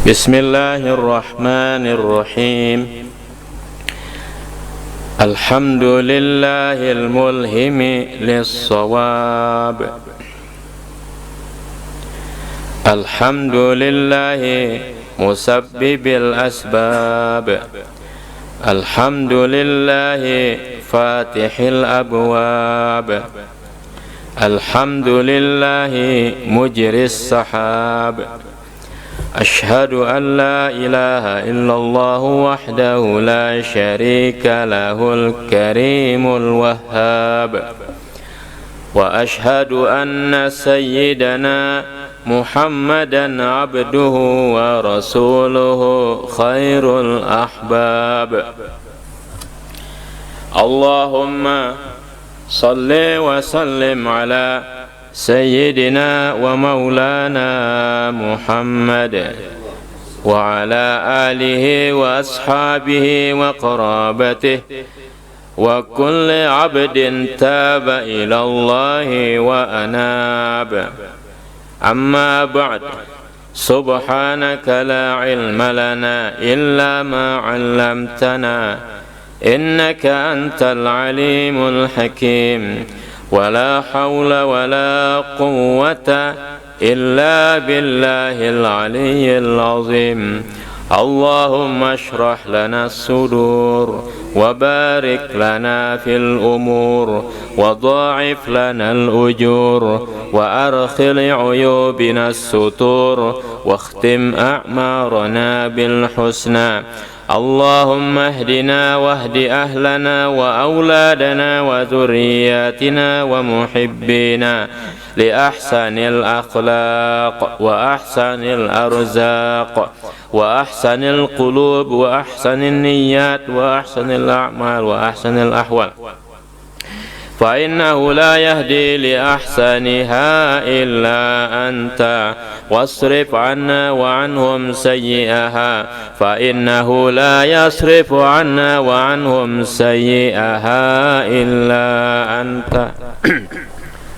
Bismillahirrahmanirrahim. Alhamdulillahil mulhimi lis-shawab. Alhamdulillahi musabbibil asbab. Alhamdulillahi fatihil abwab. Alhamdulillahi mujris sahab. Ashhadu an la ilaha illallah wahdahu la syarika lahul karimul wahhab. Wa ashhadu anna sayyidana Muhammadan abduhu wa rasuluhu khairul ahbab. Allahumma salli wa sallim ala Sayyidina wa maulana Muhammad wa ala alihi wa ashabihi wa qarabatihi wa kulli abdin taba ila Allahi wa anab. Amma ba'd. Subhanaka la ilma lana illa ma 'allamtana innaka antal alimul hakim. ولا حول ولا قوة إلا بالله العلي العظيم. اللهم اشرح لنا الصدور وبارك لنا في الأمور وضاعف لنا الأجور وأرخل عيوبنا الستور واختم أعمارنا بالحسنى. اللهم اهدنا واهد أهلنا وأولادنا وذرياتنا ومحبينا لأحسن الأخلاق وأحسن الأرزاق وأحسن القلوب وأحسن النيات وأحسن الأعمال وأحسن الأحوال. فإنه لا يهدي لأحسنها إلا أنت واصرف عنا وعنهم سيئها فإنه لا يصرف عنا وعنهم سيئها إلا أنت.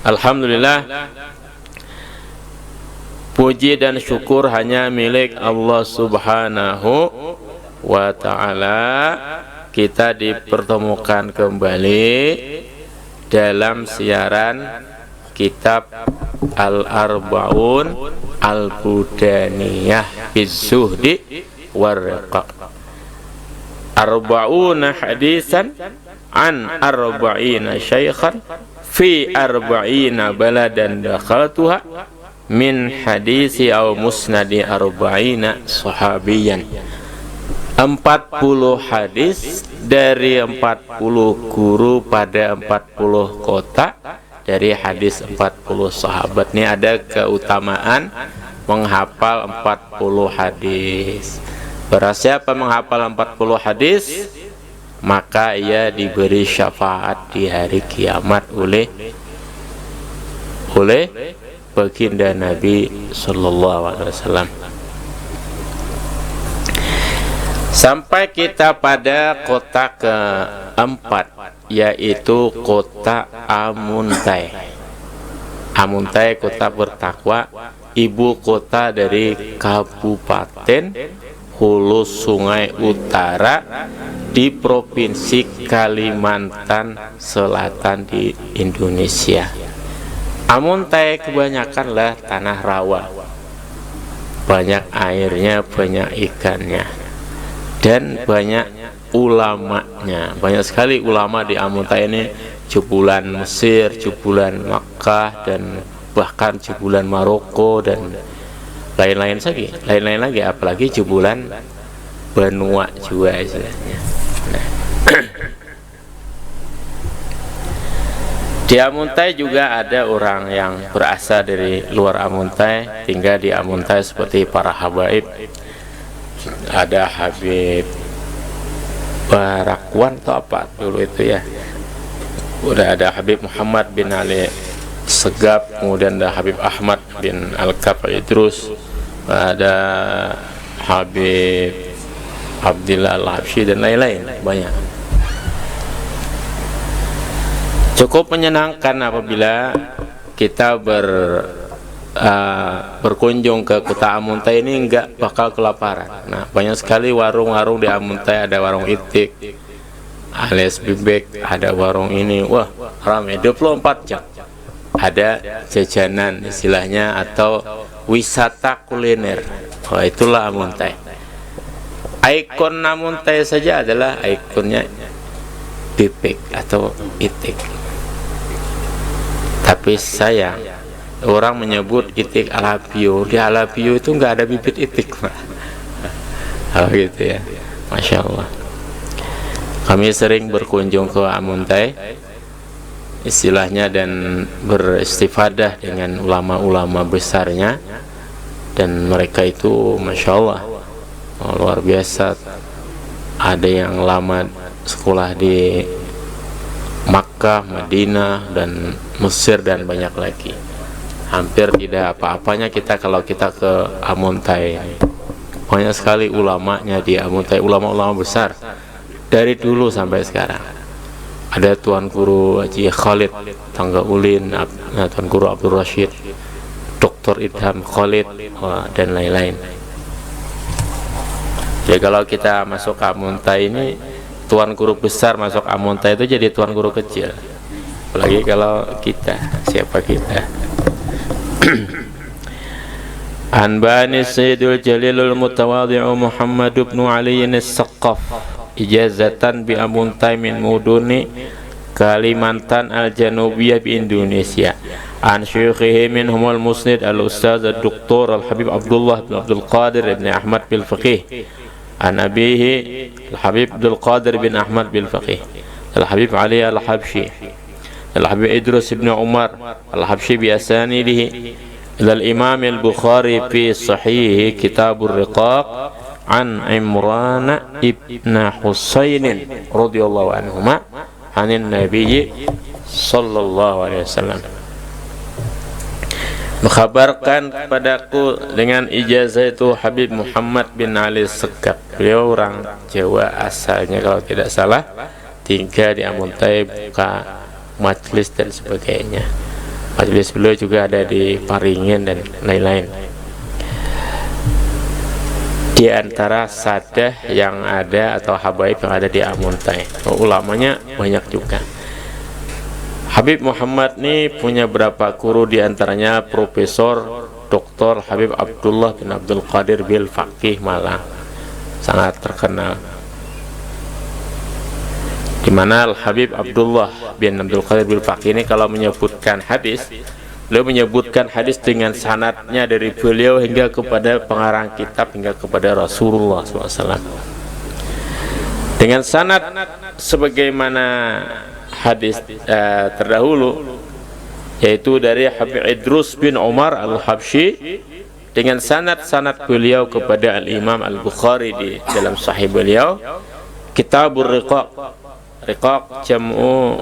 Alhamdulillah, puji dan syukur hanya milik Allah Subhanahu wa ta'ala. Kita dipertemukan kembali dalam siaran kitab Al-Arba'un Al-Budaniyah Bizuhdi Warriqa. Arba'una hadisan an arba'ina syaikhan fi arba'ina baladan dakhaltuha min hadisi aw musnadi arba'ina sahabiyan. 40 hadis dari 40 guru pada 40 kota dari hadis 40 sahabat. Ini ada keutamaan menghafal 40 hadis. Barang siapa menghafal 40 hadis, maka ia diberi syafaat di hari kiamat oleh baginda Nabi sallallahu alaihi wasallam. Sampai kita pada kota keempat, yaitu kota Amuntai. Amuntai, kota bertakwa, ibu kota dari Kabupaten Hulu Sungai Utara di Provinsi Kalimantan Selatan di Indonesia. Amuntai kebanyakanlah tanah rawa, banyak airnya, banyak ikannya, dan banyak ulamanya. Banyak sekali ulama di Amuntai ini, jebulan Mesir, jebulan Makkah, dan bahkan jebulan Maroko dan lain-lain lagi, apalagi jebulan Benua juga istilahnya. Di Amuntai juga ada orang yang berasal dari luar Amuntai, tinggal di Amuntai seperti para habaib. Ada Habib Barakwan atau apa dulu itu ya. Udah ada Habib Muhammad bin Ali Segap, kemudian ada Habib Ahmad bin Al-Kaf Idrus, ada Habib Abdillah Al-Habsyi dan lain-lain, banyak. Cukup menyenangkan apabila kita berkunjung ke kota Amuntai ini nggak bakal kelaparan. Nah, banyak sekali warung-warung di Amuntai, ada warung itik alias bebek, ada warung ini, wah ramai 24 jam. Ada jajanan istilahnya atau wisata kuliner. Oh, itulah Amuntai. Ikon Amuntai saja adalah ikonnya bebek atau itik. Tapi sayang, orang menyebut itik Alabio. Di Alabio itu nggak ada bibit itik, Pak. Oh gitu ya, Masya Allah. Kami sering berkunjung ke Amuntai istilahnya dan beristifadah dengan ulama-ulama besarnya, dan mereka itu Masya Allah luar biasa. Ada yang lama sekolah di Makkah, Madinah, dan Mesir, dan banyak lagi. Hampir tidak apa-apanya kita kalau kita ke Amuntai. Banyak sekali ulamanya di Amuntai, ulama-ulama besar dari dulu sampai sekarang. Ada Tuan Guru Haji Khalid Tangga Ulin, Tuan Guru Abdul Rashid, Dr. Idham Khalid, dan lain-lain. Jadi kalau kita masuk ke Amuntai ini, Tuan Guru besar masuk Amuntai itu jadi Tuan Guru kecil. Apalagi kalau kita, siapa kita? Anbani Sayyidul Jalilul Mutawadhi'u Muhammad ibn Ali as-Saqqaf ijazatan bi Amuntai min Muduni Kalimantan al-Janubiyah bi Indonesia. An syuyukhihi minhumul musnid al-ustaz al-doktor al-Habib Abdullah bin Abdul Qadir bin Ahmad bil Faqih. An abihi al-Habib Abdul Qadir bin Ahmad bil Faqih. Al-Habib Ali al-Habshi. Al-Habib Idrus bin Umar al-Habshi bi asanidihi ila al-Imam al-Bukhari fi sahih Kitabur Riqaq an Imran ibn Husain radhiyallahu anhuma anin Nabi sallallahu alaihi wasallam. Mengkhabarkan kepadaku dengan ijazah itu Habib Muhammad bin Ali Sekap. Beliau orang Jawa asalnya kalau tidak salah, tinggal di Amuntai, buka majlis dan sebagainya. Majlis beliau juga ada di Paringin dan lain-lain. Di antara sadah yang ada atau habaib yang ada di Amuntai, ulamanya banyak juga. Habib Muhammad ini punya berapa guru, di antaranya Profesor Dr. Habib Abdullah bin Abdul Qadir bil Faqih Malang, sangat terkenal. Di mana Al Habib Abdullah bin Abdul Qadir bil Faqih ini kalau menyebutkan hadis, beliau menyebutkan hadis dengan sanadnya dari beliau hingga kepada pengarang kitab, hingga kepada Rasulullah SAW, dengan sanad sebagaimana hadis terdahulu, yaitu dari Habib Idrus bin Umar al-Habshi, dengan sanad-sanad beliau kepada Al-Imam Al-Bukhari di dalam sahih beliau. Kitabur Riqaq, Riqaq jamu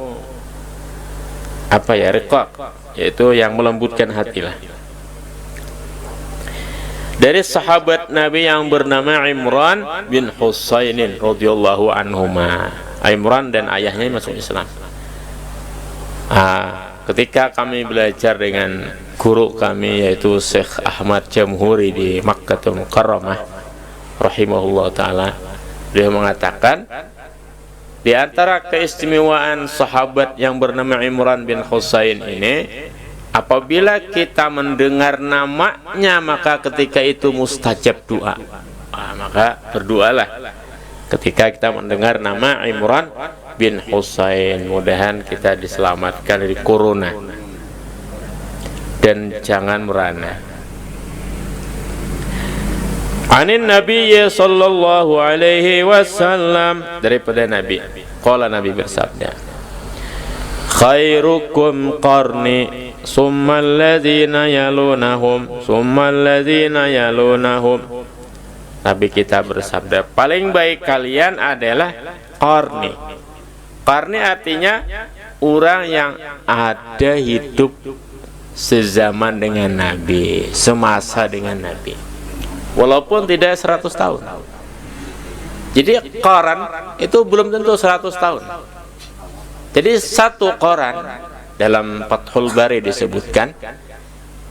apa ya, Riqaq yaitu yang melembutkan hati lah. Dari sahabat Nabi yang bernama Imran bin Husainin radhiyallahu anhuma. Imran dan ayahnya masuk Islam. Ketika kami belajar dengan guru kami yaitu Syekh Ahmad Jamhuri di Makkah Mukarramah rahimahullah taala, dia mengatakan di antara keistimewaan sahabat yang bernama Imran bin Husain ini, apabila kita mendengar namanya maka ketika itu mustajab doa. Maka berdoalah ketika kita mendengar nama Imran bin Husain, mudahan kita diselamatkan dari corona dan jangan merana. Anin Nabi sallallahu alaihi wasallam, daripada Nabi, qala Nabi bersabda, khairukum qarni summa alladhina yalunahum summa alladhina yalunahum. Nabi kita bersabda, paling baik kalian adalah qarni. Qarni artinya orang yang ada hidup sezaman dengan Nabi, semasa dengan Nabi, walaupun tidak 100 tahun. Jadi qaran itu belum tentu 100 tahun. Jadi satu qaran dalam Fathul Bari disebutkan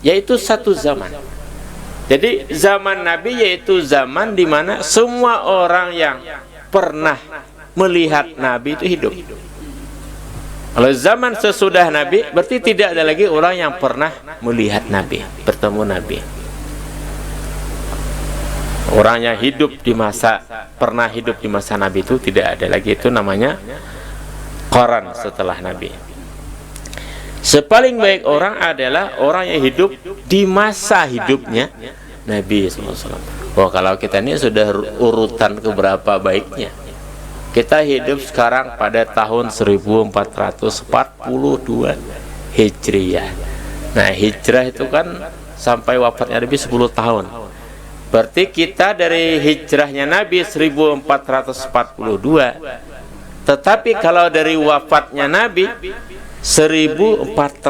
yaitu satu zaman. Jadi zaman Nabi yaitu zaman di mana semua orang yang pernah melihat Nabi itu hidup. Kalau zaman sesudah Nabi berarti tidak ada lagi orang yang pernah melihat Nabi, bertemu Nabi. Orang yang pernah hidup di masa Nabi itu tidak ada lagi, itu namanya qaran setelah Nabi. Sepaling baik orang adalah orang yang hidup di masa hidupnya Nabi SAW. Oh, kalau kita ini sudah urutan keberapa baiknya. Kita hidup sekarang pada tahun 1442 Hijriah. Nah, hijrah itu kan sampai wafatnya Nabi 10 tahun. Berarti kita dari hijrahnya Nabi 1442. Tetapi kalau dari wafatnya Nabi 1432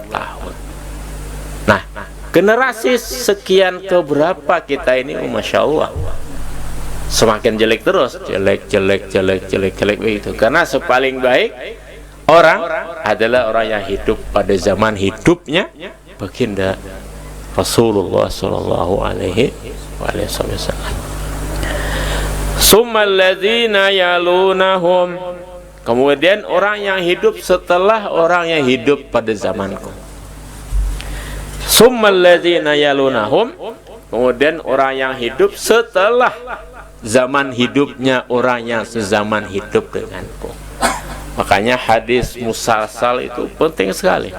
tahun. Nah, generasi sekian keberapa kita ini, Masya Allah, semakin jelek terus, jelek begitu. Karena sepaling baik orang adalah orang yang hidup pada zaman hidupnya baginda Rasulullah Sallallahu Alaihi Wasallam. Summal ladzina yalunahum, kemudian orang yang hidup setelah orang yang hidup pada zamanku. Summal ladzina yalunahum, kemudian orang yang hidup setelah zaman hidupnya orang yang sezaman hidup denganku. Makanya hadis musalsal itu penting sekali.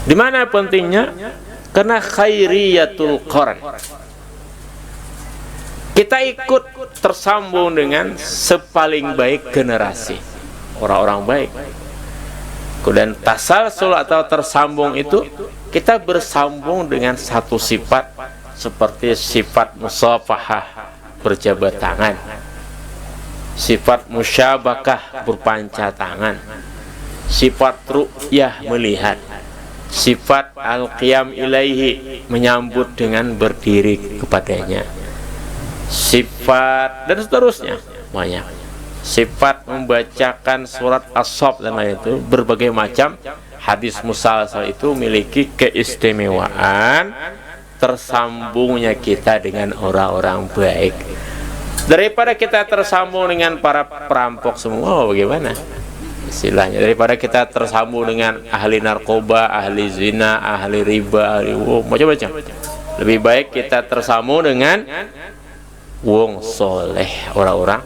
Di mana pentingnya? Karena khairiyatul qaran. Kita ikut tersambung dengan sepaling baik generasi, orang-orang baik. Kemudian tasalsul atau tersambung itu kita bersambung dengan satu sifat, seperti sifat musafahah, berjabat tangan, sifat musyabakah, berpanca tangan, sifat ru'yah, melihat, sifat al-qiyam ilaihi, menyambut dengan berdiri kepadanya, sifat dan seterusnya banyak, sifat membacakan surat as-saff dan lain itu. Berbagai macam hadis musalsal itu memiliki keistimewaan tersambungnya kita dengan orang-orang baik. Daripada kita tersambung dengan para perampok semua, bagaimana istilahnya, daripada kita tersambung dengan ahli narkoba, ahli zina, ahli riba, ahli macam-macam, lebih baik kita tersambung dengan wong soleh, orang-orang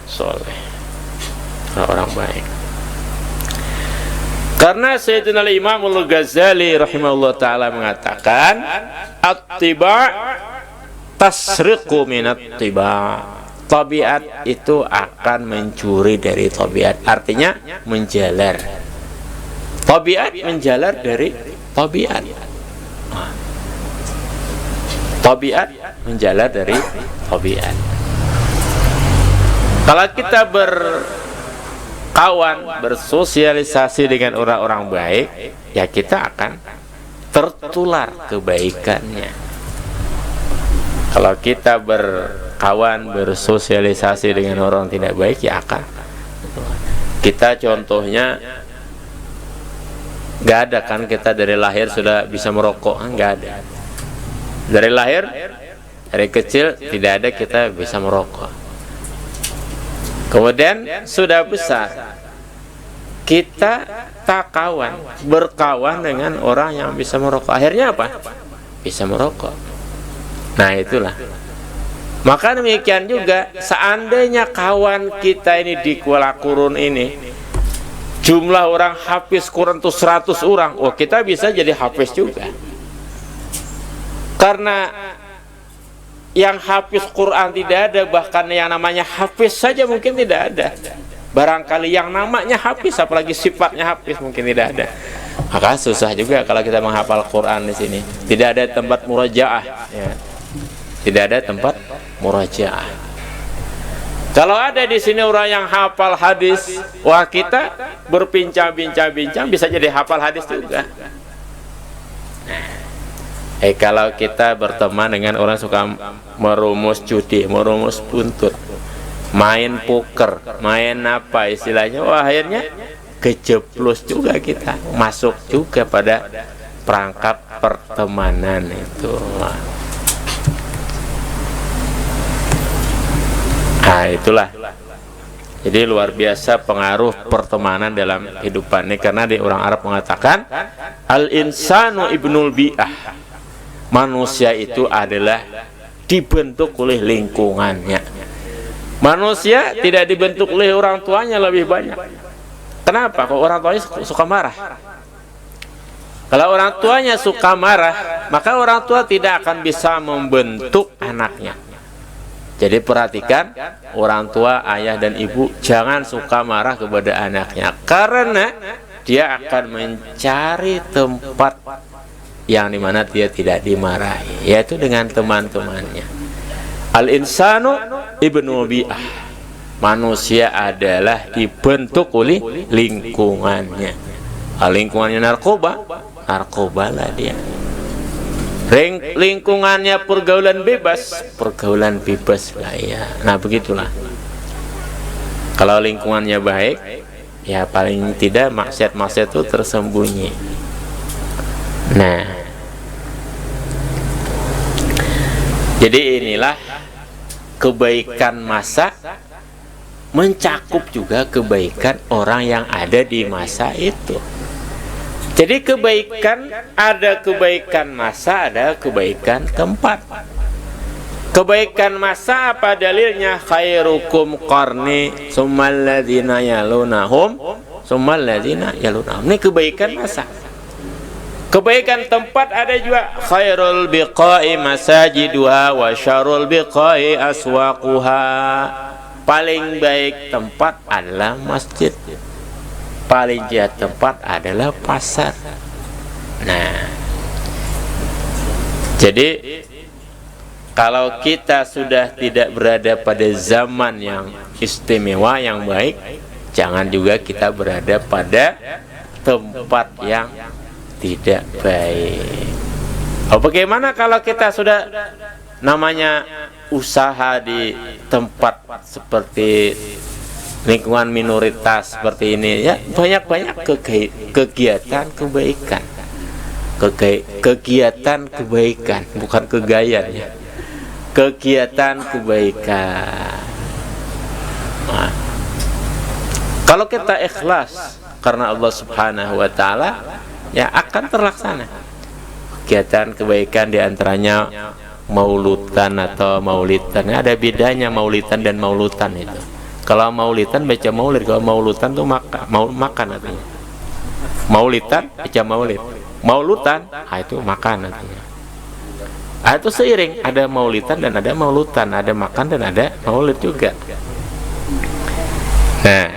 soleh, orang-orang baik. Karena Sayyidina Imam Al-Ghazali rahimahullah ta'ala mengatakan, at-tiba' tasriqu minat tiba', tabiat itu akan mencuri dari tabiat. Artinya menjalar, tabiat menjalar dari tabiat, tabiat menjalar dari tabiat. Kalau kita berkawan, bersosialisasi dengan orang-orang baik, ya kita akan tertular kebaikannya. Kalau kita berkawan, bersosialisasi dengan orang tidak baik, ya akan. Kita contohnya nggak ada kan, kita dari lahir sudah bisa merokok, nggak ada. Dari lahir, dari kecil tidak ada kita bisa merokok. Kemudian sudah besar kita tak kawan, berkawan dengan orang yang bisa merokok. Akhirnya apa? Bisa merokok. Nah itulah. Maka demikian juga, seandainya kawan kita ini di Kuala Kurun ini jumlah orang hafiz Quran itu 100 orang, oh kita bisa jadi hafiz juga. Karena yang hafiz Quran tidak ada, bahkan yang namanya hafiz saja mungkin tidak ada. Barangkali yang namanya hafiz, apalagi sifatnya hafiz, mungkin tidak ada. Maka susah juga kalau kita menghafal Quran di sini. Tidak ada tempat murajaah, ya. Tidak ada tempat murajaah. Kalau ada di sini orang yang hafal hadis, wah kita berbincang-bincang bisa jadi hafal hadis juga. Kalau kita berteman dengan orang suka merumus judi, merumus buntut, main poker, main apa istilahnya, wah akhirnya kejeblos juga kita, masuk juga pada perangkap pertemanan itu. Nah itulah, jadi luar biasa pengaruh pertemanan dalam kehidupan ini, karena di orang Arab mengatakan al-insanu ibnul bi'ah, manusia itu adalah dibentuk oleh lingkungannya. Manusia tidak dibentuk oleh orang tuanya lebih banyak. Kenapa? Kok orang tuanya suka marah? Kalau orang tuanya suka marah, maka orang tua tidak akan bisa membentuk anaknya. Jadi perhatikan, orang tua, ayah dan ibu jangan suka marah kepada anaknya, karena dia akan mencari tempat yang dimana dia tidak dimarahi, yaitu dengan teman-temannya. Al-insanu ibnu bi'ah, manusia adalah dibentuk oleh lingkungannya. Lingkungannya narkobalah dia. Lingkungannya pergaulan bebas lah ya. Nah begitulah. Kalau lingkungannya baik, ya paling tidak maksiat-maksiat itu tersembunyi. Nah, jadi inilah kebaikan masa mencakup juga kebaikan orang yang ada di masa itu. Jadi kebaikan, ada kebaikan masa, ada kebaikan tempat. Kebaikan masa apa dalilnya? Khairukum qarni summal ladzina yalunahum summal ladzina yalunahum. Ini kebaikan masa. Kebaikan tempat ada juga. Khairul biqa'i masajiduha wa syarrul biqa'i aswaquha. Paling baik tempat adalah masjid, paling jahat tempat adalah pasar. Nah, jadi kalau kita sudah tidak berada pada zaman yang istimewa, yang baik, jangan juga kita berada pada tempat yang tidak baik. Bagaimana kalau kita sudah namanya usaha di tempat seperti lingkungan minoritas seperti ini, ya banyak-banyak kegiatan kebaikan, kegiatan kebaikan, bukan kegayaan ya, kegiatan kebaikan. Nah, kalau kita ikhlas karena Allah Subhanahu wa Ta'ala, ya akan terlaksana kegiatan kebaikan, diantaranya maulutan atau maulitan. Ada bedanya maulitan dan maulutan itu. Kalau maulitan baca maulid, kalau maulutan tuh makan artinya. Maulitan baca maulid, maulutan itu makan artinya. Itu seiring, ada maulitan dan ada maulutan, ada makan dan ada maulid juga. Nah,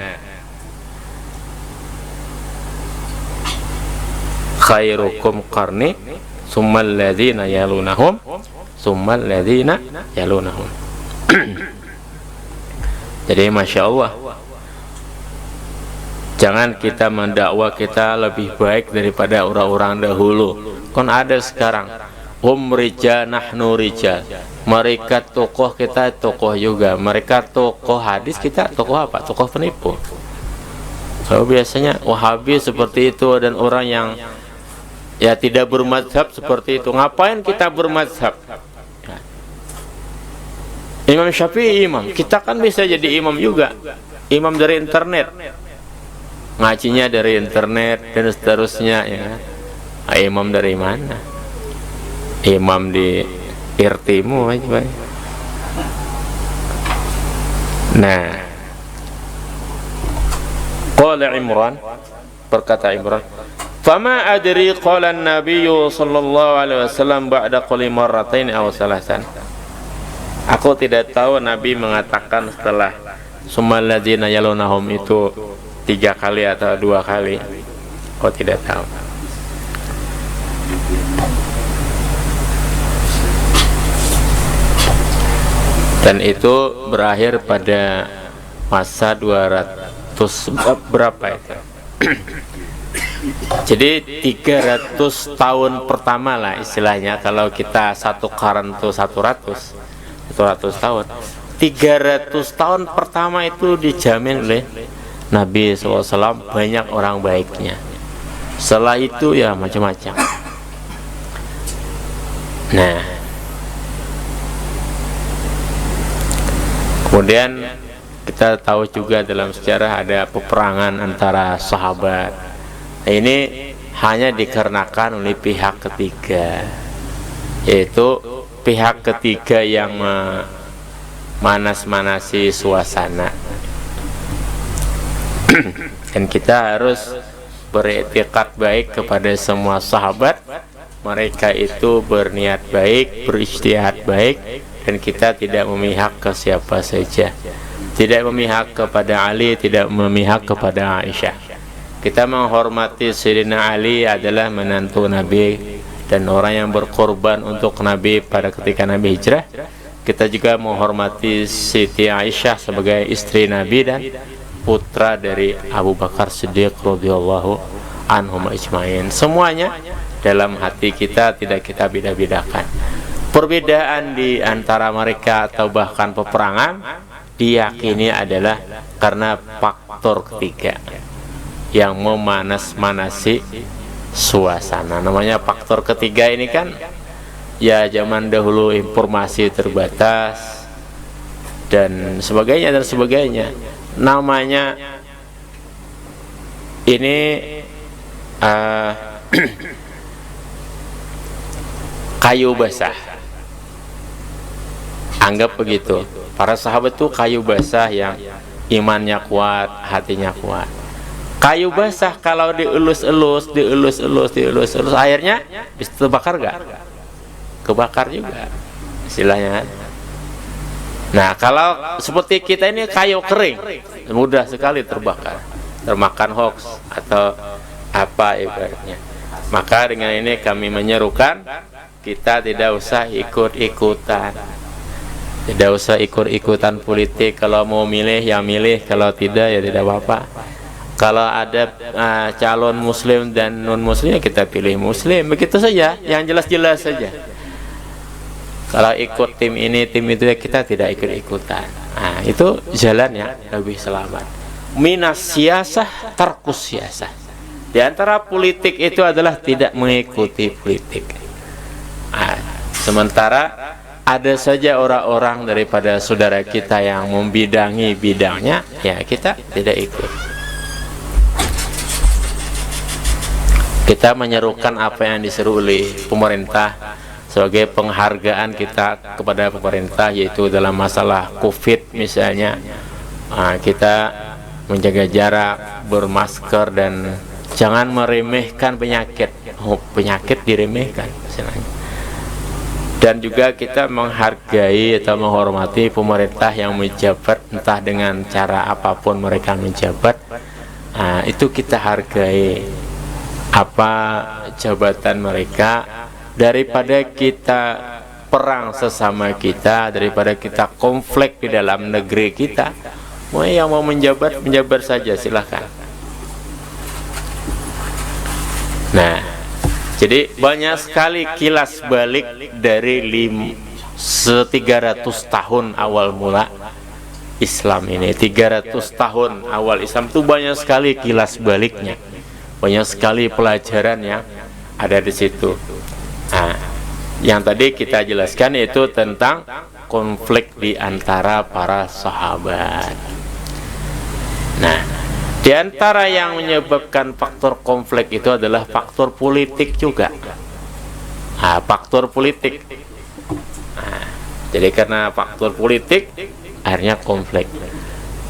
khairukum qarni summal ladzina yalunahum summal ladzina yalunahum. Jadi Masya Allah, jangan kita mendakwa kita lebih baik daripada orang-orang dahulu. Kan ada sekarang rija nahnu rija, mereka tokoh, kita tokoh juga. Mereka tokoh hadis, kita tokoh apa? Tokoh penipu. So, biasanya Wahabi seperti itu, dan orang yang ya tidak bermadzhab seperti itu. Ngapain kita bermadzhab? Imam Syafi'i imam, kita kan bisa jadi imam juga. Imam dari internet, ngajinya dari internet dan seterusnya ya. Imam dari mana? Imam di irtimu aja. Nah, qala Imran, berkata Imran, fama adri qala an-nabiy sallallahu alaihi wasallam ba'da qali marratain aw salasan. Aku tidak tahu Nabi mengatakan setelah summal ladzina yalunahum itu 3 kali atau 2 kali. Aku tidak tahu. Dan itu berakhir pada masa 200 berapa itu? Jadi 300 tahun pertama lah istilahnya. Kalau kita satu qaran itu 100 tahun, 300 tahun pertama itu dijamin oleh Nabi SAW banyak orang baiknya. Setelah itu ya macam-macam. Nah, kemudian kita tahu juga dalam sejarah ada peperangan antara sahabat. Nah, ini hanya dikarenakan oleh pihak ketiga, yaitu pihak ketiga yang manas-manasi suasana. Dan kita harus beriktikad baik kepada semua sahabat. Mereka itu berniat baik, berijtihad baik, dan kita tidak memihak ke siapa saja. Tidak memihak kepada Ali, tidak memihak kepada Aisyah. Kita menghormati Sayyidina Ali adalah menantu Nabi dan orang yang berkorban untuk Nabi pada ketika Nabi hijrah. Kita juga menghormati Siti Aisyah sebagai istri Nabi dan putra dari Abu Bakar Siddiq radhiyallahu anhum ajmain. Semuanya dalam hati kita tidak kita beda-bedakan. Perbedaan di antara mereka atau bahkan peperangan diyakini adalah karena faktor ketiga yang memanas-manasi suasana. Namanya faktor ketiga ini kan ya zaman dahulu informasi terbatas dan sebagainya dan sebagainya. Namanya ini kayu basah. Anggap begitu. Para sahabat tuh kayu basah yang imannya kuat, hatinya kuat. Kayu basah kalau dielus-elus, airnya bisa terbakar gak? Kebakar juga istilahnya. Nah, kalau seperti kita ini kayu kering, mudah sekali terbakar, termakan hoax atau apa ibaratnya. Maka dengan ini kami menyerukan kita tidak usah ikut-ikutan, tidak usah ikut-ikutan politik. Kalau mau milih ya milih, kalau tidak ya tidak apa-apa. Kalau ada calon muslim dan non muslim ya kita pilih muslim, begitu saja, yang jelas-jelas saja. Kalau ikut tim ini tim itu ya kita tidak ikut-ikutan. Nah, itu jalan yang lebih selamat. Minas siyasah tarkus siyasah. Di antara politik itu adalah tidak mengikuti politik. Nah, sementara ada saja orang-orang daripada saudara kita yang membidangi bidangnya, ya kita tidak ikut. Kita menyerukan apa yang diseru oleh pemerintah sebagai penghargaan kita kepada pemerintah, yaitu dalam masalah COVID misalnya. Nah, kita menjaga jarak, bermasker, dan jangan meremehkan penyakit. Penyakit diremehkan misalnya. Dan juga kita menghargai atau menghormati pemerintah yang menjabat, entah dengan cara apapun mereka menjabat. Nah, itu kita hargai apa jabatan mereka, daripada kita perang sesama kita, daripada kita konflik di dalam negeri kita. Mau yang mau menjabat saja, silahkan. Nah, jadi banyak sekali kilas balik dari 300 tahun awal mula Islam ini. 300 tahun awal Islam itu banyak sekali kilas baliknya, banyak sekali pelajaran yang ada di situ. Nah, yang tadi kita jelaskan itu tentang konflik di antara para sahabat. Nah, di antara yang menyebabkan faktor konflik itu adalah faktor politik juga. Nah, faktor politik. Nah, jadi karena faktor politik akhirnya konflik.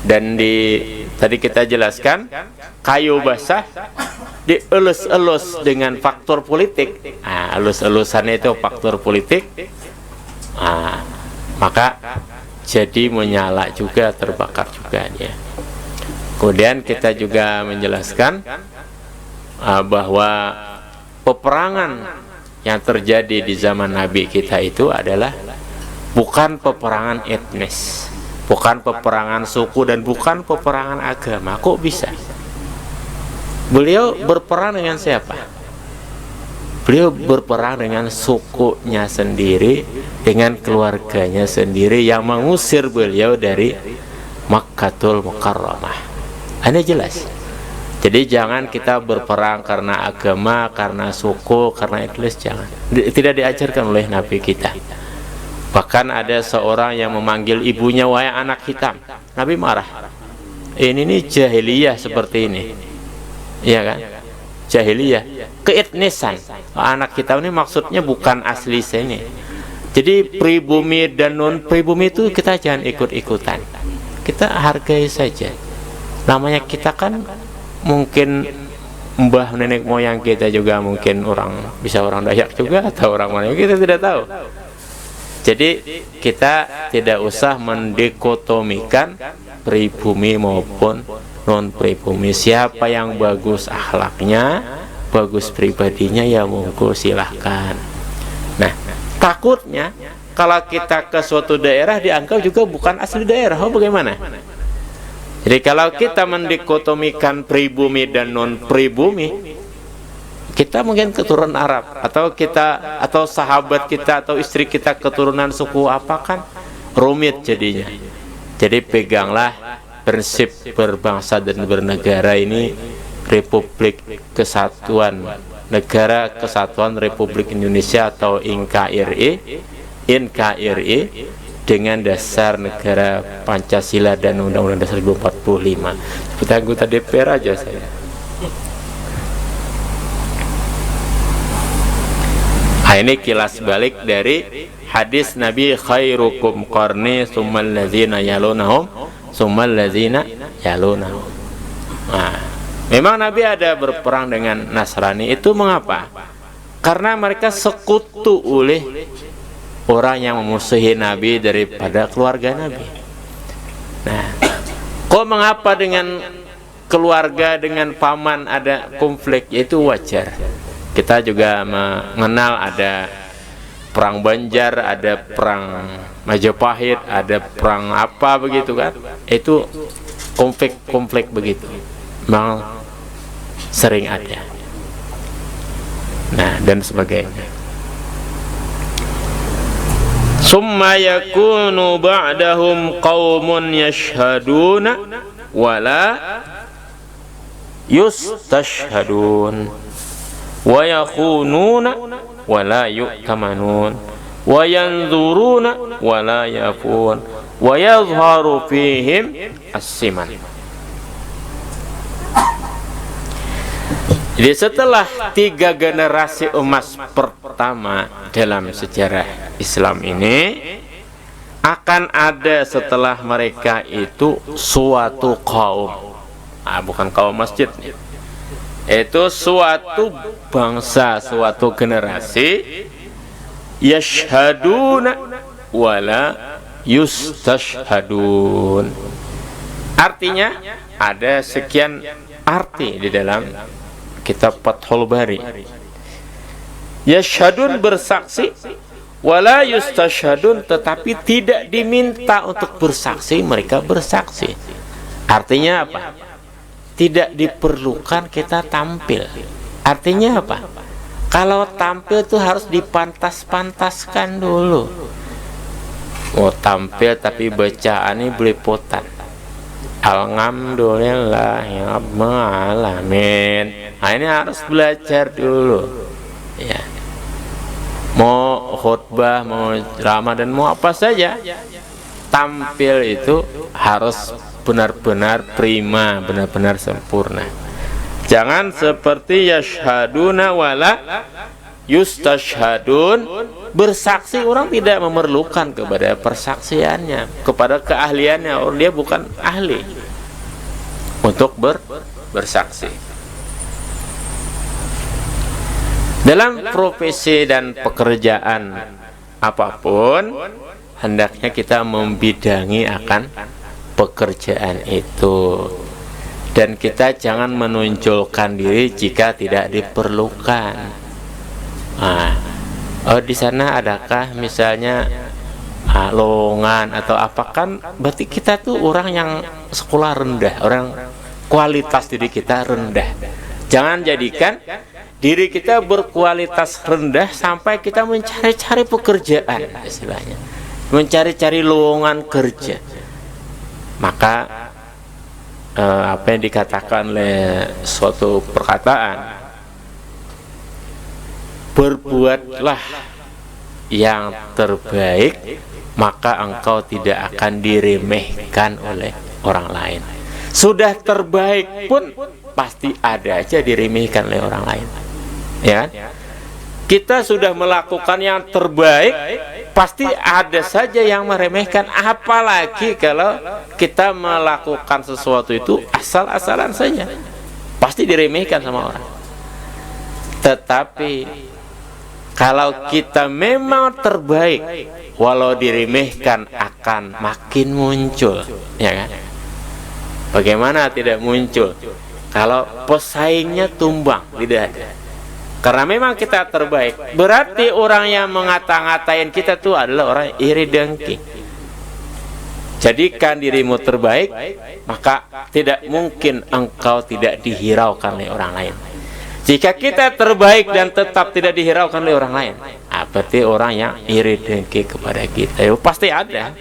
Dan tadi kita jelaskan kayu basah dielus-elus dengan faktor politik. Nah, elus-elusannya itu faktor politik. Nah, maka jadi menyala juga, terbakar juga dia. Kemudian kita juga menjelaskan bahwa peperangan yang terjadi di zaman Nabi kita itu adalah bukan peperangan etnis, bukan peperangan suku, dan bukan peperangan agama. Kok bisa? Beliau berperang dengan siapa? Beliau berperang dengan sukunya sendiri, dengan keluarganya sendiri yang mengusir beliau dari Makkatul Mukarramah. Ini jelas. Jadi jangan kita berperang karena agama, karena suku, karena etnis, jangan. Tidak diajarkan oleh Nabi kita. Bahkan ada seorang yang memanggil ibunya, wahai anak hitam. Nabi marah. Ini nih jahiliyah seperti ini. Iya kan? Jahiliyah, keetnisan. Anak hitam ini maksudnya bukan asli sini. Jadi pribumi dan non pribumi itu kita jangan ikut-ikutan. Kita hargai saja. Namanya kita kan mungkin mbah nenek moyang kita juga mungkin bisa orang Dayak juga atau orang mana, kita tidak tahu. Jadi kita tidak usah mendikotomikan pribumi maupun non pribumi. Siapa yang bagus akhlaknya, bagus pribadinya, ya monggo silahkan. Nah, takutnya kalau kita ke suatu daerah dianggap juga bukan asli daerah, bagaimana? Jadi kalau kita mendikotomikan pribumi dan non pribumi, kita mungkin keturunan Arab, atau sahabat kita atau istri kita keturunan suku apa, kan rumit jadinya. Jadi peganglah prinsip berbangsa dan bernegara ini, Republik Kesatuan Negara Kesatuan Republik Indonesia atau NKRI dengan dasar negara Pancasila dan Undang-Undang Dasar 1945. Seperti anggota DPR aja saya. Nah, ini kilas balik dari hadis Nabi, khairukum qarni tsummal ladzina yalunahum tsummal ladzina yalunahum. Nah, memang Nabi ada berperang dengan Nasrani. Itu mengapa? Karena mereka sekutu oleh orang yang memusuhi Nabi daripada keluarga Nabi. Nah, kok mengapa dengan keluarga, dengan paman ada konflik? Itu wajar. Kita juga mengenal ada perang Banjar, ada perang Majapahit, ada perang apa begitu kan? Itu konflik begitu. Memang sering ada. Nah, dan sebagainya. Summa yakunu ba'dahum qaumun yashhaduna wala yustashhadun wa yakhununa wala yu'tamanun wa yanzuruna wala yafun wa yadhharu fihim as-siman. Jadi setelah 3 generasi emas pertama dalam sejarah Islam ini, akan ada setelah mereka itu suatu kaum, bukan kaum masjid nih, itu suatu bangsa, suatu generasi, yashhaduna wala yustashhadun. Artinya ada sekian arti di dalam kitab Fathul Bari. Yashhadun bersaksi, wala yustashhadun tetapi tidak diminta untuk bersaksi, mereka bersaksi. Artinya apa? Tidak diperlukan kita tampil. Artinya apa? Kalau tampil itu harus dipantas-pantaskan dulu. Mau tampil tapi bacaannya belepotan. Alhamdulillahirabbil alamin. Nah, ini harus belajar dulu. Ya. Mau khutbah, mau Ramadan, mau apa saja, tampil itu harus benar-benar prima, benar-benar sempurna. Jangan seperti yashhaduna wala yustashhadun, bersaksi orang tidak memerlukan kepada persaksiannya, kepada keahliannya, orang dia bukan ahli untuk bersaksi. Dalam profesi dan pekerjaan apapun, hendaknya kita membidangi akan pekerjaan itu, dan kita jangan menonjolkan diri jika tidak diperlukan. Di sana adakah misalnya lowongan atau apa, kan berarti kita tuh orang yang sekolah rendah, orang kualitas diri kita rendah. Jangan jadikan diri kita berkualitas rendah sampai kita mencari-cari pekerjaan, istilahnya mencari-cari lowongan kerja. Maka apa yang dikatakan oleh suatu perkataan, berbuatlah yang terbaik maka engkau tidak akan diremehkan oleh orang lain. Sudah terbaik pun pasti ada aja diremehkan oleh orang lain, ya kan? Kita sudah melakukan yang terbaik, pasti ada saja yang meremehkan. Apalagi kalau kita melakukan sesuatu itu asal-asalan saja, pasti diremehkan sama orang. Tetapi kalau kita memang terbaik, walau diremehkan akan makin muncul, ya kan? Bagaimana tidak muncul kalau pesaingnya tumbang, tidak ada. Karena memang kita terbaik. Berarti orang yang mengata-ngatain kita itu adalah orang iri dengki. Jadikan dirimu terbaik, maka tidak mungkin engkau tidak dihiraukan oleh orang lain. Jika kita terbaik dan tetap tidak dihiraukan oleh orang lain, berarti orang yang iri dengki kepada kita. Pasti ada.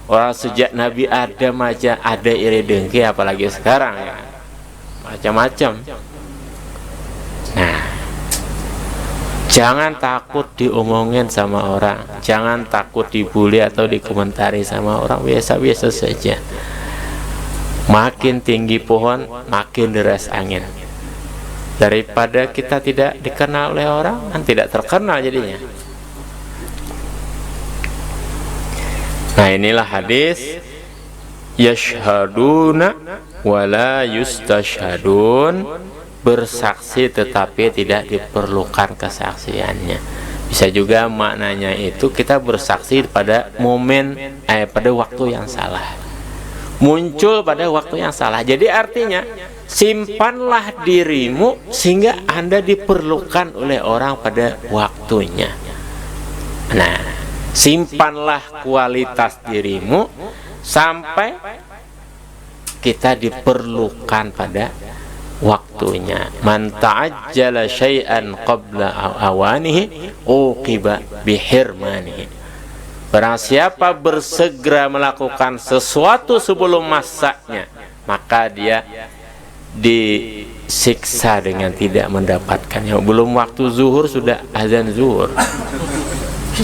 Orang sejak Nabi Adam aja ada iri dengki, apalagi sekarang, ya. Macam-macam. Nah, jangan takut diomongin sama orang, jangan takut dibully atau dikomentari sama orang, biasa-biasa saja. Makin tinggi pohon, makin deras angin. Daripada kita tidak dikenal oleh orang, kan tidak terkenal jadinya. Nah, inilah hadis yashhaduna wala yustashhadun, bersaksi tetapi tidak diperlukan kesaksiannya. Bisa juga maknanya itu kita bersaksi pada momen pada waktu yang salah, muncul pada waktu yang salah. Jadi artinya simpanlah dirimu sehingga Anda diperlukan oleh orang pada waktunya. Nah, simpanlah kualitas dirimu sampai kita diperlukan pada waktunya. Man ta'ajjala syai'an qabla awanihi uqiba bihirmanihi. Barang siapa bersegera melakukan sesuatu sebelum masanya, maka dia disiksa dengan tidak mendapatkannya. Belum waktu zuhur sudah azan zuhur,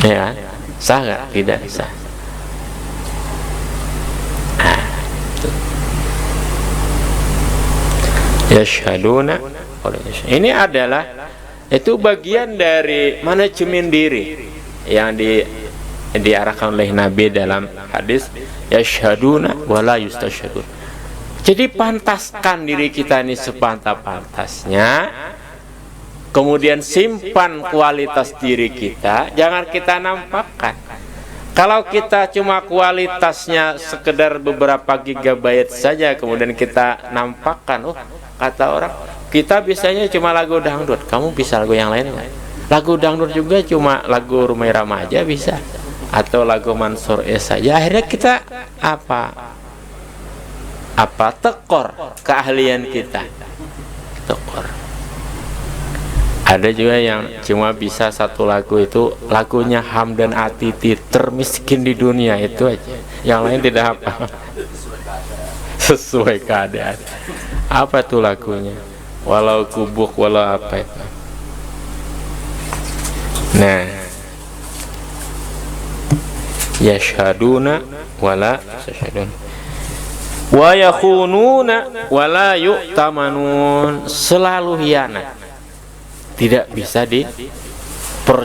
ya, sah nggak? Tidak sah. Yashhaduna, ini adalah itu bagian dari manajemen diri yang diarahkan oleh Nabi dalam hadis yashhaduna wala yustashhadun. Jadi pantaskan diri kita ini sepantas-pantasnya, kemudian simpan kualitas diri kita, jangan kita nampakkan. Kalau kita cuma kualitasnya sekedar beberapa gigabyte saja, kemudian kita nampakkan, kata orang, kita bisanya cuma lagu dangdut, kamu bisa lagu yang lain nggak? Lagu dangdut juga cuma lagu Rumai Ramaja bisa, atau lagu Mansur S saja. Akhirnya kita tekor keahlian kita, tekor. Ada juga yang cuma bisa satu lagu, itu lagunya Hamdan Atiti, termiskin di dunia, itu aja. Yang lain tidak apa. Sesuai keadaan. Apa tuh lagunya? Walau kubuk, walau apa itu. Nah, yashhaduna wala yashhadun. Wa yakhununa wala yu'tamanun, selalu khianat, tidak bisa dipercaya,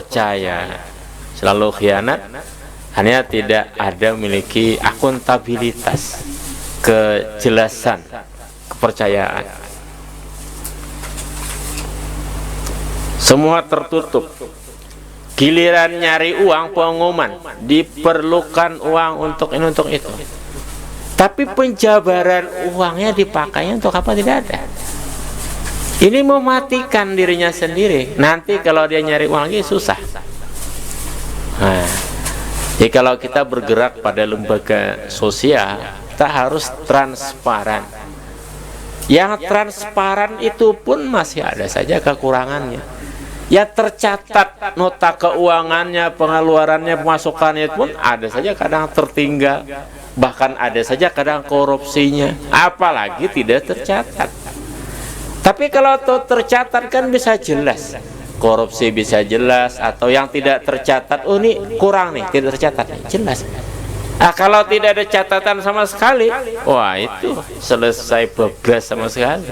selalu khianat, hanya tidak ada memiliki akuntabilitas, kejelasan, kepercayaan. Semua tertutup. Giliran nyari uang, pengumuman, diperlukan uang untuk ini, untuk itu. Tapi penjabaran uangnya dipakainya untuk apa? Tidak ada. Ini mematikan dirinya sendiri. Nanti kalau dia nyari uang lagi susah. Nah, jadi kalau kita bergerak pada lembaga sosial, kita harus transparan. Yang transparan itu pun masih ada saja kekurangannya. Ya, tercatat nota keuangannya, pengeluarannya, pemasukannya pun ada saja kadang tertinggal. bahkan ada saja kadang korupsinya, apalagi tidak tercatat. Tapi kalau tercatat kan bisa jelas, korupsi bisa jelas, atau yang tidak tercatat, oh ini kurang nih, tidak tercatat nih, jelas. Nah, kalau tidak ada catatan sama sekali, wah itu selesai, bablas sama sekali.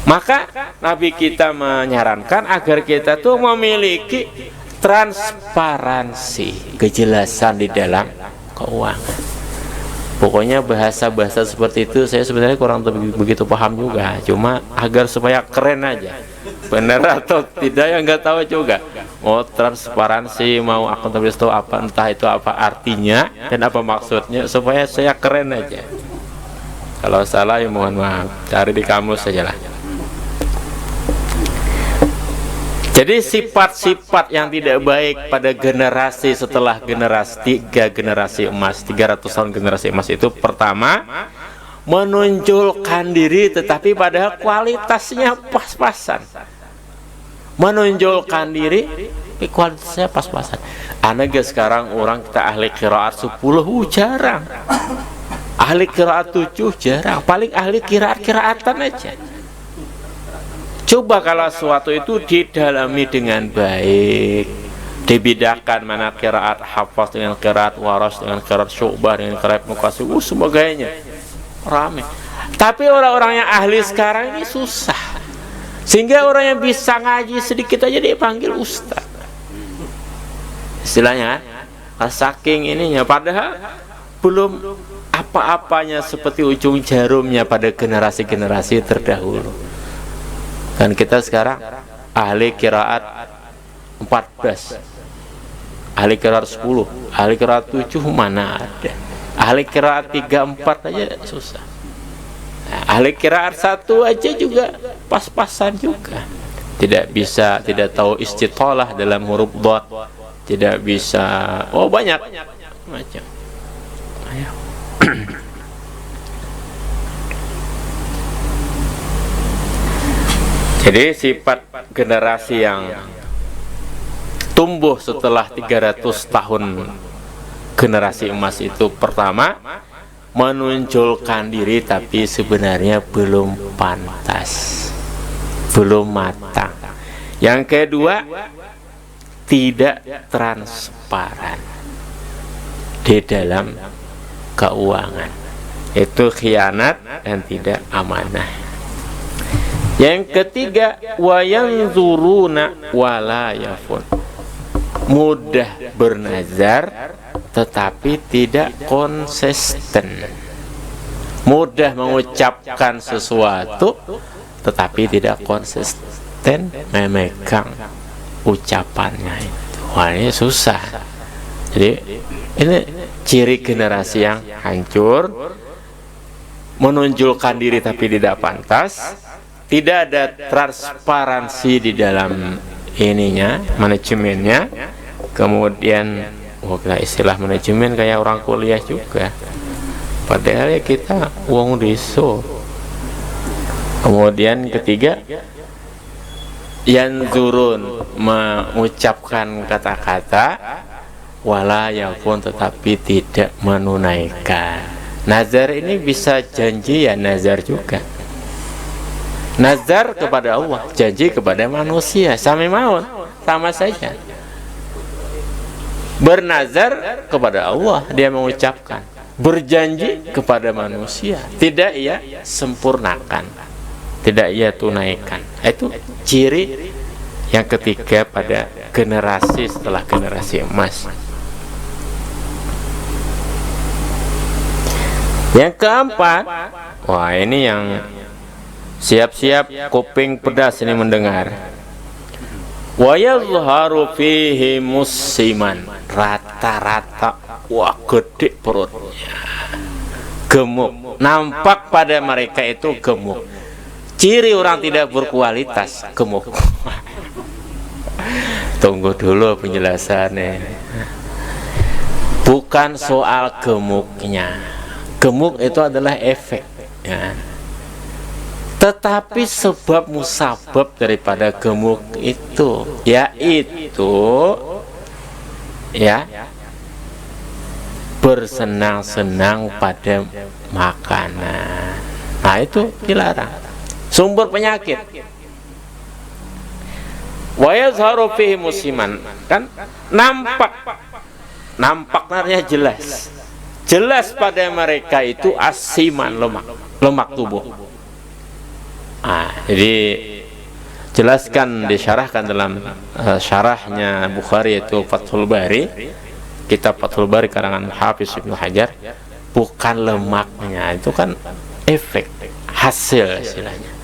Maka Nabi kita menyarankan agar kita tuh memiliki transparansi, kejelasan di dalam keuangan. Pokoknya bahasa-bahasa seperti itu saya sebenarnya kurang begitu paham juga, cuma agar supaya keren aja. Benar atau tidak ya nggak tahu juga. Mau transparansi, mau akuntabilitas itu apa, entah itu apa artinya dan apa maksudnya, supaya saya keren aja. Kalau salah ya mohon maaf, cari di kamus saja lah. Jadi sifat-sifat yang tidak baik pada generasi setelah generasi 3 generasi emas, 300 tahun generasi emas itu, pertama, menonjolkan diri tetapi padahal kualitasnya pas-pasan. Menonjolkan diri tapi kualitasnya pas-pasan. Aneh sekarang orang kita ahli qiraat 10 jarang, ahli qiraat 7 jarang, paling ahli qiraat-qiraatan aja. Coba kalau sesuatu itu didalami dengan baik, dibedakan mana qiraat hafaz dengan qiraat waras, dengan qiraat syu'bah, dengan qiraat muqasim, sebagainya ramai. Tapi orang-orang yang ahli sekarang ini susah, sehingga orang yang bisa ngaji sedikit aja dia panggil ustaz, istilahnya kan, saking ininya, padahal belum apa-apanya seperti ujung jarumnya pada generasi-generasi terdahulu. Dan kita sekarang ahli qiraat 14, ahli qiraat 10, ahli qiraat 7 mana ada, ahli qiraat 3-4 aja susah. Nah, ahli qiraat 1 aja juga pas-pasan juga, tidak bisa, tidak tahu istitalah dalam huruf dhat, tidak bisa, oh banyak macam. Ayo. Jadi sifat generasi yang tumbuh setelah 300 tahun generasi emas itu, pertama, menonjolkan diri tapi sebenarnya belum pantas, belum matang. Yang kedua, tidak transparan di dalam keuangan, itu khianat dan tidak amanah. Yang ketiga, wayanzuruna wala yafun, mudah bernazar tetapi tidak konsisten, mudah mengucapkan sesuatu tetapi tidak konsisten memegang ucapannya itu. Wah, ini susah. Jadi ini ciri generasi yang hancur, menonjolkan diri tapi tidak pantas, tidak ada transparansi di dalam ininya, manajemennya. Kemudian kita istilah manajemen kayak orang kuliah juga, padahal ya kita uang deso. Kemudian ketiga, yanzurun, mengucapkan kata-kata, wala yafun, tetapi tidak menunaikan. Nazar ini bisa janji ya, nazar juga. Nazar kepada Allah, janji kepada manusia, sami mawon, sama saja. Bernazar kepada Allah dia mengucapkan, berjanji kepada manusia tidak ia sempurnakan, tidak ia tunaikan. Itu ciri yang ketiga pada generasi setelah generasi emas. Yang keempat, wah ini yang siap-siap kuping pedas ini mendengar. Wa yazharu fihi musiman, rata-rata wah gede perutnya, gemuk, nampak pada mereka itu gemuk. Ciri orang tidak berkualitas, gemuk. Tunggu dulu penjelasannya. Bukan soal gemuknya, gemuk itu adalah efek ya. Tetapi sebab musabab daripada gemuk itu, yaitu ya bersenang-senang pada makanan. Nah, itu dilarang. Sumber penyakit. Wa yazharu fihi musiman, kan nampak artinya jelas pada mereka itu asiman, lemak tubuh. Jadi jelaskan, disyarahkan dalam syarahnya Bukhari, yaitu Fathul Bari, kitab Fathul Bari karangan Hafiz Ibnu Hajar. Bukan lemaknya, itu kan efek, hasil istilahnya.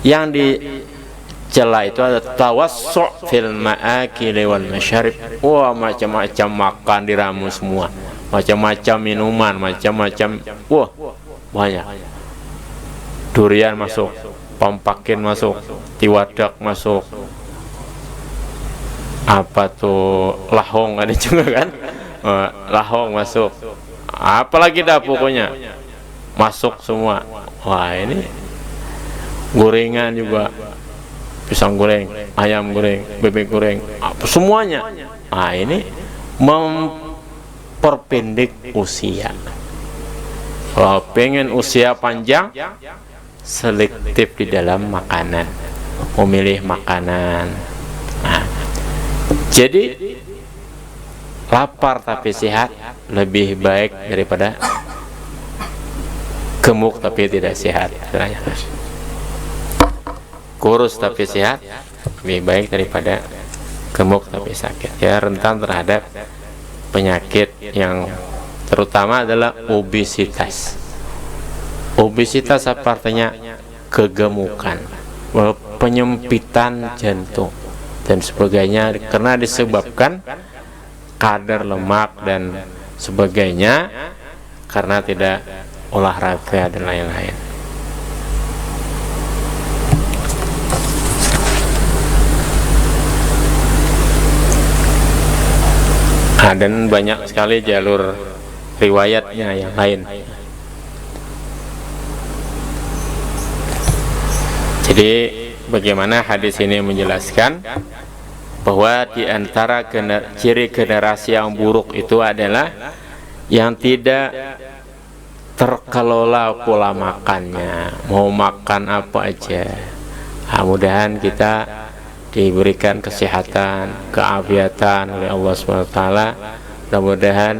Yang dicela itu ada tawassu' fil ma'akili wal masyarib. Wah, macam-macam makan diramu semua, macam-macam minuman, macam-macam, wah banyak. Durian masuk, pampakin masuk, tiwadak masuk, apa tuh, lahong ada juga kan, lahong masuk, apalagi dah pokoknya masuk semua. Wah, ini gorengan juga, pisang goreng, ayam goreng, bebek goreng, semuanya. Ini memperpendek usia. Kalau pengen usia panjang, selektif di dalam makanan, memilih makanan. Jadi lapar tapi sehat lebih baik daripada gemuk tapi tidak sehat. Kurus tapi sehat lebih baik daripada gemuk tapi sakit. Ya, rentan terhadap penyakit yang terutama adalah obesitas. Obesitas apa artinya? Kegemukan, penyempitan jantung dan sebagainya, karena disebabkan kadar lemak dan sebagainya, karena tidak olahraga dan lain-lain. Dan banyak sekali jalur riwayatnya yang lain. Jadi bagaimana hadis ini menjelaskan bahwa di antara ciri generasi yang buruk itu adalah yang tidak terkelola pola makannya, mau makan apa aja. Mudah-mudahan kita diberikan kesehatan, keafiatan oleh Allah SWT. Mudah-mudahan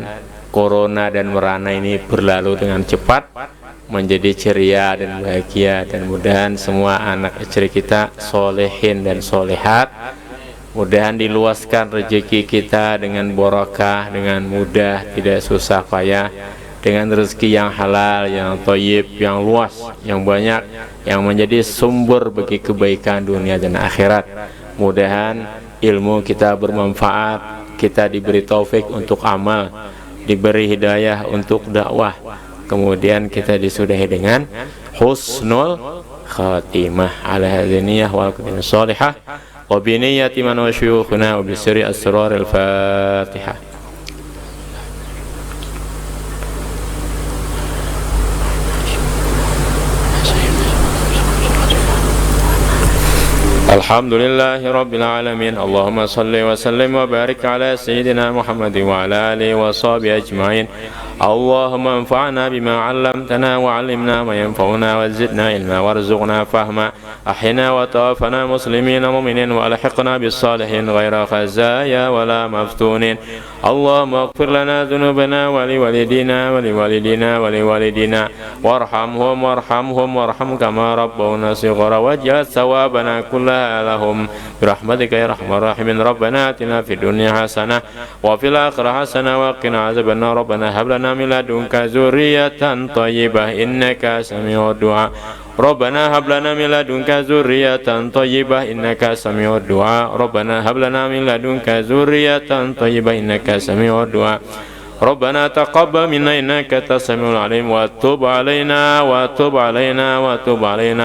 corona dan merana ini berlalu dengan cepat, menjadi ceria dan bahagia, dan mudahan semua anak istri kita solehin dan solehat. Mudahan diluaskan rezeki kita dengan barokah, dengan mudah, tidak susah payah, dengan rezeki yang halal, yang thayyib, yang luas, yang banyak, yang menjadi sumber bagi kebaikan dunia dan akhirat. Mudahan ilmu kita bermanfaat, kita diberi taufik untuk amal, diberi hidayah untuk dakwah, kemudian kita disudahi dengan husnul khatimah ala hadhiniyah wal khatimah salihah wa biniyati man wa syuyukhuna wa bisri asrar al-fatihah. Alhamdulillahi Rabbil Alamin. Allahumma salli wa sallim wa barik ala Sayyidina Muhammad wa ala alihi wa sahbihi ajma'in. Allahumma anfa'na bima 'allamtana wa 'allimna ma yanfa'una wa zidna ilma warzuqna fahma. Ahyina wa tawaffana muslimin mu'minin wa alhiqna bis salihin ghaira khazaya wa la maftunin. Allahumma ighfir lana dhunubana wa li walidina wa li walidina wa li walidina warhamhum warham kama rabbawna shighara waj'al thawabana kullaha lahum birahmatika ya arhamar rahimin. Rabbana atina fid dunya hasanah wa fil akhirati hasanah wa qina adzabannar. Rabbana hab lana min ladunka dzurriyyatan thayyibah innaka sami'ud du'a. Rabbana hab lana min ladunka dzurriyyatan thayyibah innaka sami'ud du'a. Rabbana hab lana min ladunka dzurriyyatan thayyibah innaka sami'ud du'a. Rabbana taqabbal minna innaka antas samiul alim wa tub alaina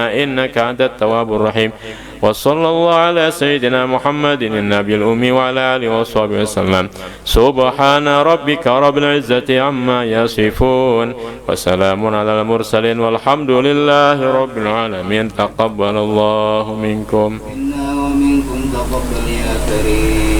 innaka antat tawwabur rahim. Wa sallallahu ala sayyidina Muhammadin nabiyil ummi wa ala alihi wa sahbihi wasallam. Subhana rabbika rabbil izzati amma yasifun wa salamun alal mursalin walhamdulillahi rabbil alamin. Taqabbalallahu minkum. Inna wa minkum taqabbal ya karim.